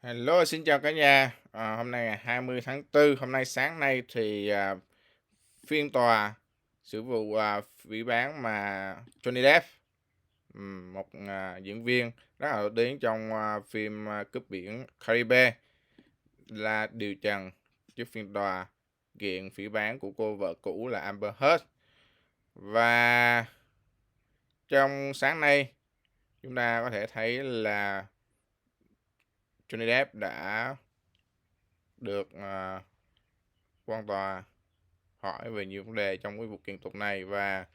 Hello, xin chào cả nhà. Hôm nay ngày 20 tháng 4, hôm nay sáng nay thì phiên tòa xử vụ phỉ báng mà Johnny Depp, một diễn viên rất là nổi tiếng trong phim cướp biển Caribe, là điều trần trước phiên tòa kiện phỉ báng của cô vợ cũ là Amber Heard. Và trong sáng nay chúng ta có thể thấy là Johnny Depp đã được quan tòa hỏi về nhiều vấn đề trong cái vụ kiện tụng này, và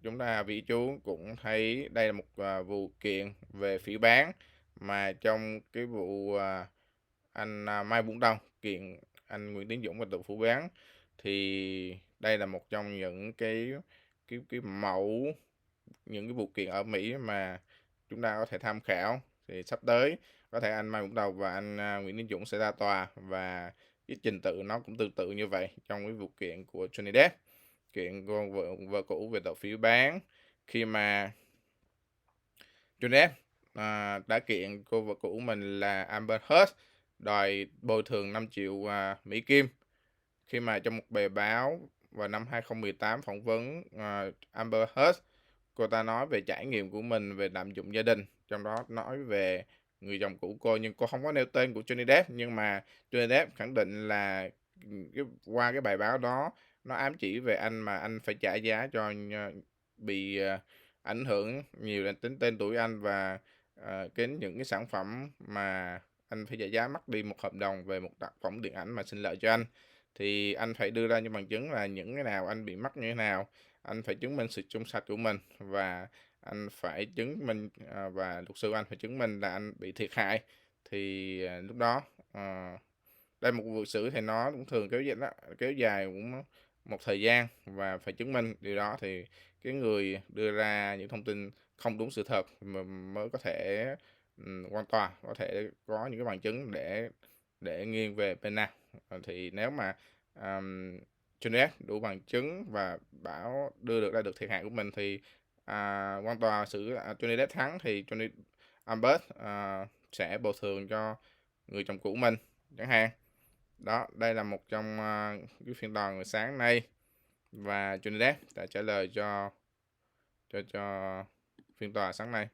chúng ta vị chú cũng thấy đây là một vụ kiện về phỉ báng, mà trong cái vụ anh Mai Vũ Đông kiện anh Nguyễn Tiến Dũng về tội phỉ báng, thì đây là một trong những cái mẫu những cái vụ kiện ở Mỹ mà chúng ta có thể tham khảo. Thì sắp tới có thể anh Mai Vũ Đầu và anh Nguyễn Tiến Dũng sẽ ra tòa, và cái trình tự nó cũng tương tự như vậy trong cái vụ kiện của Johnny Depp, kiện con vợ cũ về tội phỉ báng, khi mà Johnny Depp đã kiện cô vợ cũ mình là Amber Heard đòi bồi thường 5 triệu Mỹ Kim, khi mà trong một bài báo vào năm 2018 phỏng vấn Amber Heard, cô ta nói về trải nghiệm của mình về lạm dụng gia đình, trong đó nói về người chồng cũ cô, nhưng cô không có nêu tên của Johnny Depp. Nhưng mà Johnny Depp khẳng định là qua cái bài báo đó nó ám chỉ về anh, mà anh phải trả giá cho bị ảnh hưởng nhiều đến tính tên tuổi anh, và những cái sản phẩm mà anh phải trả giá, mất đi một hợp đồng về một tác phẩm điện ảnh mà sinh lợi cho anh, thì anh phải đưa ra những bằng chứng là những cái nào anh bị mất như thế nào. Anh phải chứng minh sự trong sạch của mình, và anh phải chứng minh và luật sư anh phải chứng minh là anh bị thiệt hại. Thì lúc đó đây một vụ xử thì nó cũng thường kéo dài cũng một thời gian, và phải chứng minh điều đó thì cái người đưa ra những thông tin không đúng sự thật mà mới có thể quan tòa có thể có những cái bằng chứng để nghiêng về bên nào. Thì nếu mà Johnny Depp đủ bằng chứng và bảo đưa ra được thiệt hại của mình, thì quan tòa xử Johnny Depp thắng, thì Amber sẽ bồi thường cho người chồng cũ mình chẳng hạn. Đó, đây là một trong cái phiên tòa ngày sáng nay, và Johnny Depp đã trả lời cho phiên tòa sáng nay.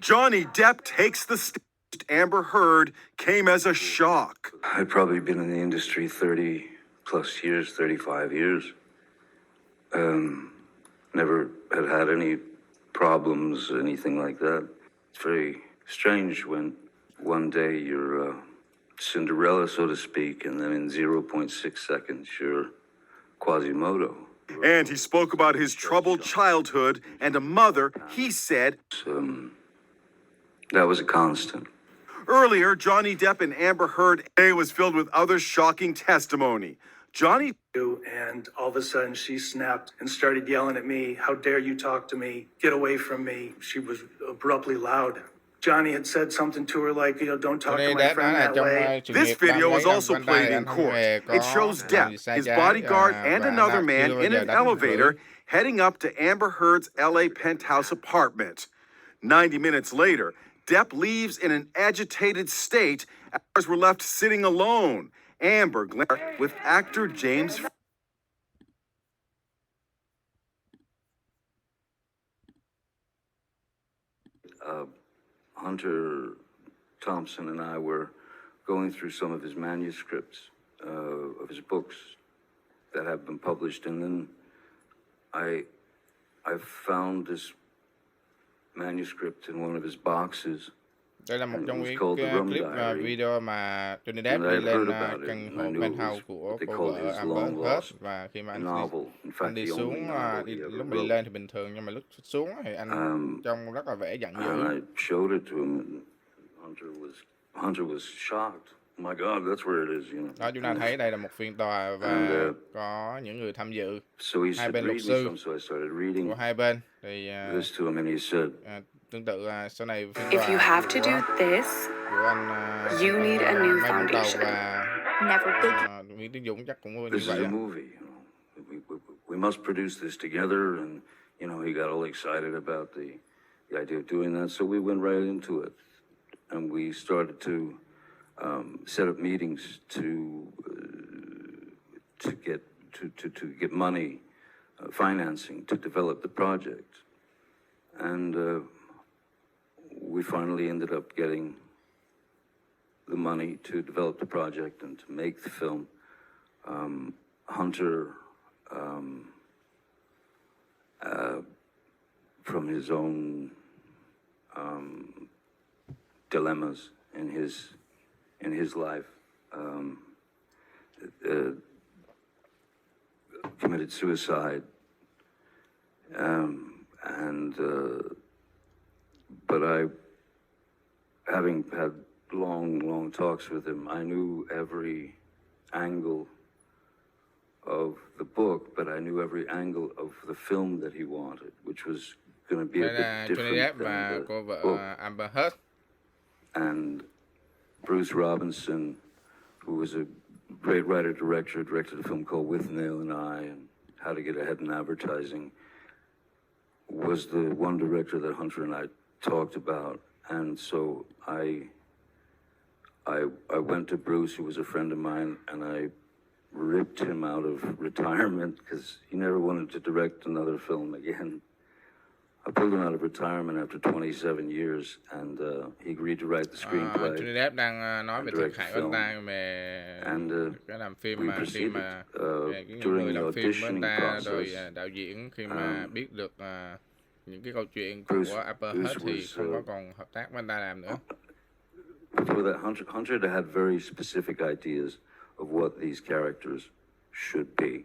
Johnny Depp takes the stage. Amber Heard came as a shock. I've probably been in the industry 30 plus years, 35 years. Never had any problems, anything like that. It's very strange when one day you're Cinderella, so to speak, and then in 0.6 seconds you're Quasimodo. And he spoke about his troubled childhood and a mother he said That was a constant. earlier. Johnny Depp and Amber Heard was filled with other shocking testimony. Johnny, and all of a sudden she snapped and started yelling at me, "How dare you talk to me? Get away from me." She was abruptly loud. Johnny had said something to her like, "Don't talk to my friend that way." This video was also played in court. It shows Depp, his bodyguard, and another man in an elevator heading up to Amber Heard's LA penthouse apartment. 90 minutes later, Depp leaves in an agitated state. Others were left sitting alone. Amber glared with actor James. Hunter Thompson and I were going through some of his manuscripts of his books that have been published, and then I found this manuscript in one of his boxes. Đây là một trong những clip video mà Johnny Depp đi lên căn hộ penthouse của cô vợ Amber Heard, và khi mà anh đi xuống, lúc mà đi lên thì bình thường, nhưng mà lúc xuống thì anh trông rất là vẻ giận dữ. I showed it to him, and Hunter was shocked My God, that's where it is, you know. Đó, chúng ta thấy đây là một phiên tòa và có những người tham dự, So he hai said, bên luật read me sư some, so I started reading của hai bên. Thì this to him, and he said, tương tự sau này phiên If you tòa have to do this, của anh you need a new Mai Vũng Tàu foundation. và Never big. Nguyễn Tiến Dũng chắc cũng như this is vậy. a movie, you know. We must produce this together, and, you know, he got all excited about the idea of doing that, so we went right into it. And we started to set up meetings to get money, financing to develop the project, and we finally ended up getting the money to develop the project and to make the film. Hunter, from his own dilemmas in his life, committed suicide, but having had long talks with him, I knew every angle of the book, but I knew every angle of the film that he wanted, which was going to be a bit Johnny Depp different và than cô the vợ book. Amber Heard. And Bruce Robinson, who was a great writer-director, directed a film called With Nail and I and How to Get Ahead in Advertising, was the one director that Hunter and I talked about. And so I went to Bruce, who was a friend of mine, and I ripped him out of retirement because he never wanted to direct another film again. I pulled him out of retirement after 27 years, and he agreed to write the screenplay. Johnny Depp đang nói về thiệt hại của anh ta về cái làm phim mà khi mà những người làm phim với anh ta rồi đạo diễn khi mà biết được những cái câu chuyện của Amber Heard thì không có còn hợp tác với anh ta làm nữa. Before that, Hunter had very specific ideas of what these characters should be,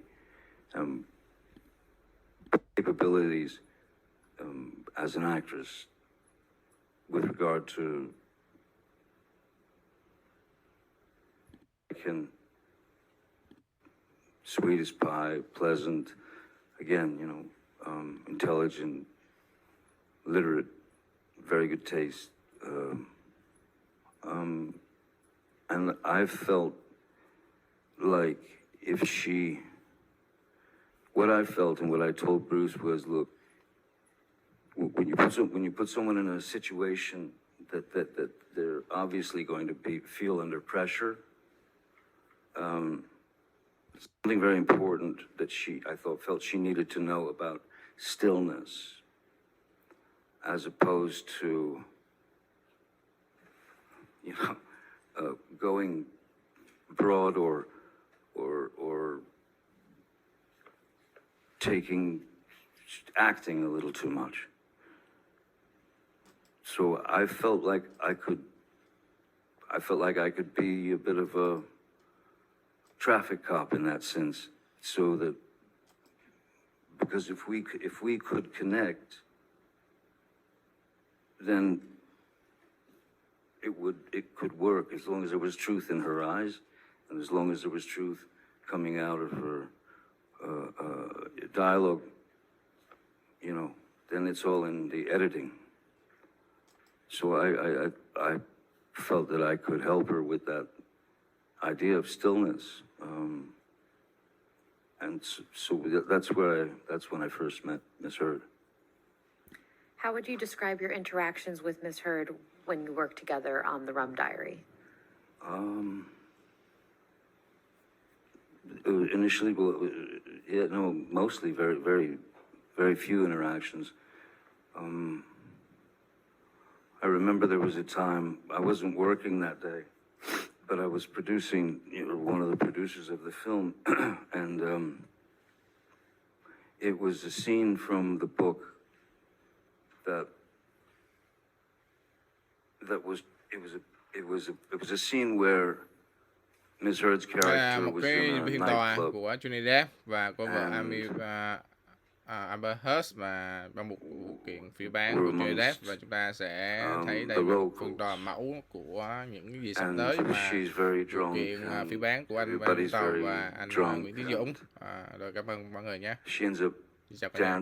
capabilities as an actress with regard to sweet as pie, pleasant, again, you know, intelligent, literate, very good taste. And I felt like what I felt and what I told Bruce was, look, when you put someone in a situation that they're obviously going to feel under pressure, something very important that I felt she needed to know about stillness, as opposed to, you know, going broad or acting a little too much. So I felt like I could be a bit of a traffic cop in that sense, so that, because if we could connect, then it could work, as long as there was truth in her eyes, and as long as there was truth coming out of her dialogue, you know, then it's all in the editing. So I felt that I could help her with that idea of stillness, and so that's when I first met Miss Heard. How would you describe your interactions with Miss Heard when you worked together on The Rum Diary? Initially, mostly very, very, very few interactions. I remember there was a time I wasn't working that day, but I was producing, one of the producers of the film, and it was a scene from the book that was a scene where Miss Heard's character một was cái in a phiên tòa nightclub. của Johnny Depp và cô vợ Amber Heard mà trong một vụ kiện phỉ báng của Johnny Depp, và chúng ta sẽ thấy đây là một phần tòa mẫu của những cái gì sắp tới mà vụ kiện phỉ báng của anh Văn Tàu và anh Nguyễn Tiến Dũng. Rồi cảm ơn mọi người nhé. Xin chào cả nhà.